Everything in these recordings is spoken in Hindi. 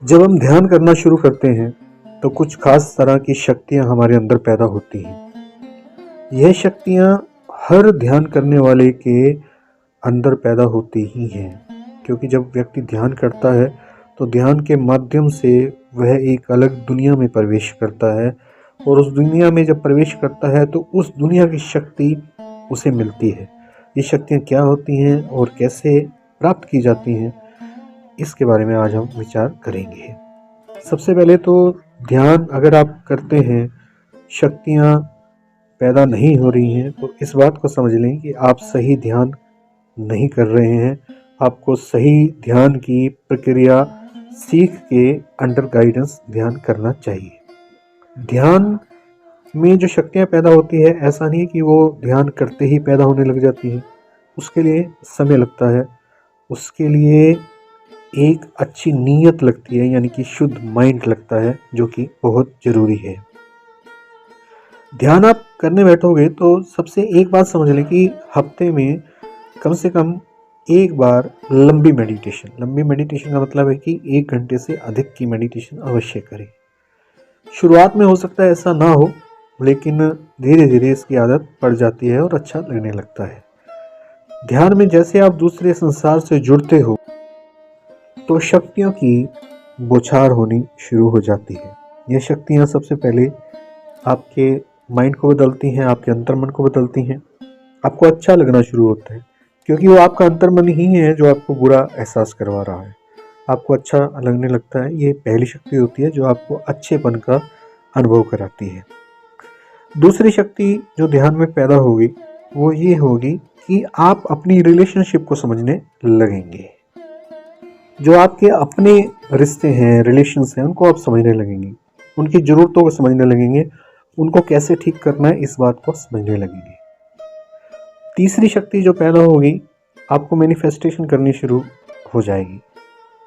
जब हम ध्यान करना शुरू करते हैं तो कुछ खास तरह की शक्तियां हमारे अंदर पैदा होती हैं। यह शक्तियां हर ध्यान करने वाले के अंदर पैदा होती ही हैं, क्योंकि जब व्यक्ति ध्यान करता है तो ध्यान के माध्यम से वह एक अलग दुनिया में प्रवेश करता है, और उस दुनिया में जब प्रवेश करता है तो उस दुनिया की शक्ति उसे मिलती है। ये शक्तियाँ क्या होती हैं और कैसे प्राप्त की जाती हैं, इसके बारे में आज हम विचार करेंगे। सबसे पहले तो ध्यान अगर आप करते हैं, शक्तियाँ पैदा नहीं हो रही हैं, तो इस बात को समझ लें कि आप सही ध्यान नहीं कर रहे हैं। आपको सही ध्यान की प्रक्रिया सीख के अंडर गाइडेंस ध्यान करना चाहिए। ध्यान में जो शक्तियाँ पैदा होती है, ऐसा नहीं कि वो ध्यान करते ही पैदा होने लग जाती हैं। उसके लिए समय लगता है, उसके लिए एक अच्छी नीयत लगती है, यानी कि शुद्ध माइंड लगता है, जो कि बहुत ज़रूरी है। ध्यान आप करने बैठोगे तो सबसे एक बात समझ लें कि हफ्ते में कम से कम एक बार लंबी मेडिटेशन का मतलब है कि 1 घंटे से अधिक की मेडिटेशन अवश्य करें। शुरुआत में हो सकता है ऐसा ना हो, लेकिन धीरे धीरे इसकी आदत पड़ जाती है और अच्छा लगने लगता है। ध्यान में जैसे आप दूसरे संसार से जुड़ते हो तो शक्तियों की बौछार होनी शुरू हो जाती है। ये शक्तियाँ सबसे पहले आपके माइंड को बदलती हैं, आपके अंतर्मन को बदलती हैं। आपको अच्छा लगना शुरू होता है, क्योंकि वो आपका अंतर्मन ही है जो आपको बुरा एहसास करवा रहा है। आपको अच्छा लगने लगता है। ये पहली शक्ति होती है जो आपको अच्छेपन का अनुभव कराती है। दूसरी शक्ति जो ध्यान में पैदा होगी वो ये होगी कि आप अपनी रिलेशनशिप को समझने लगेंगे। जो आपके अपने रिश्ते हैं, रिलेशंस हैं, उनको आप समझने लगेंगे, उनकी ज़रूरतों को समझने लगेंगे, उनको कैसे ठीक करना है इस बात को समझने लगेंगे। तीसरी शक्ति जो पैदा होगी, आपको मैनिफेस्टेशन करनी शुरू हो जाएगी।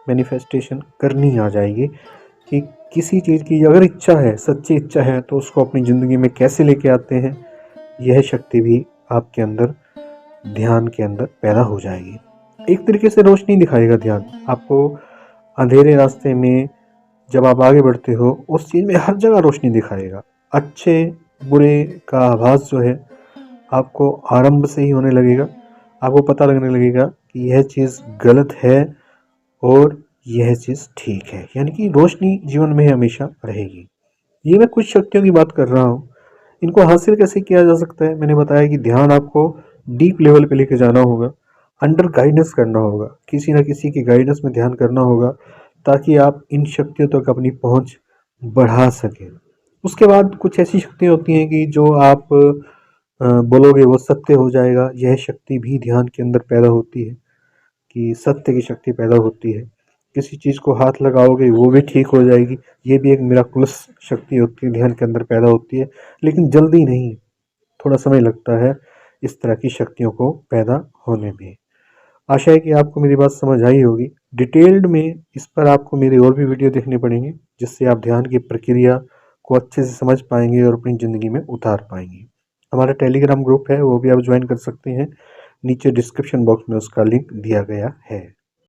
मैनिफेस्टेशन करनी आ जाएगी कि किसी चीज़ की अगर इच्छा है, सच्ची इच्छा है, तो उसको अपनी ज़िंदगी में कैसे लेके आते हैं, यह शक्ति भी आपके अंदर ध्यान के अंदर पैदा हो जाएगी। एक तरीके से रोशनी दिखाएगा ध्यान आपको। अंधेरे रास्ते में जब आप आगे बढ़ते हो, उस चीज़ में हर जगह रोशनी दिखाएगा। अच्छे बुरे का आभास जो है आपको आरंभ से ही होने लगेगा। आपको पता लगने लगेगा कि यह चीज़ गलत है और यह चीज़ ठीक है, यानी कि रोशनी जीवन में हमेशा रहेगी। ये मैं कुछ शक्तियों की बात कर रहा हूँ। इनको हासिल कैसे किया जा सकता है? मैंने बताया कि ध्यान आपको डीप लेवल पे लेके जाना होगा, अंडर गाइडेंस करना होगा, किसी न किसी की गाइडेंस में ध्यान करना होगा, ताकि आप इन शक्तियों तक अपनी पहुंच बढ़ा सकें। उसके बाद कुछ ऐसी शक्तियाँ होती हैं कि जो आप बोलोगे वो सत्य हो जाएगा। यह शक्ति भी ध्यान के अंदर पैदा होती है कि सत्य की शक्ति पैदा होती है। किसी चीज़ को हाथ लगाओगे वो भी ठीक हो जाएगी। ये भी एक मिराकुलस शक्ति होती है, ध्यान के अंदर पैदा होती है, लेकिन जल्दी नहीं, थोड़ा समय लगता है इस तरह की शक्तियों को पैदा होने में। आशा है कि आपको मेरी बात समझ आई होगी। डिटेल्ड में इस पर आपको मेरे और भी वीडियो देखने पड़ेंगे, जिससे आप ध्यान की प्रक्रिया को अच्छे से समझ पाएंगे और अपनी ज़िंदगी में उतार पाएंगे। हमारा टेलीग्राम ग्रुप है, वो भी आप ज्वाइन कर सकते हैं। नीचे डिस्क्रिप्शन बॉक्स में उसका लिंक दिया गया है।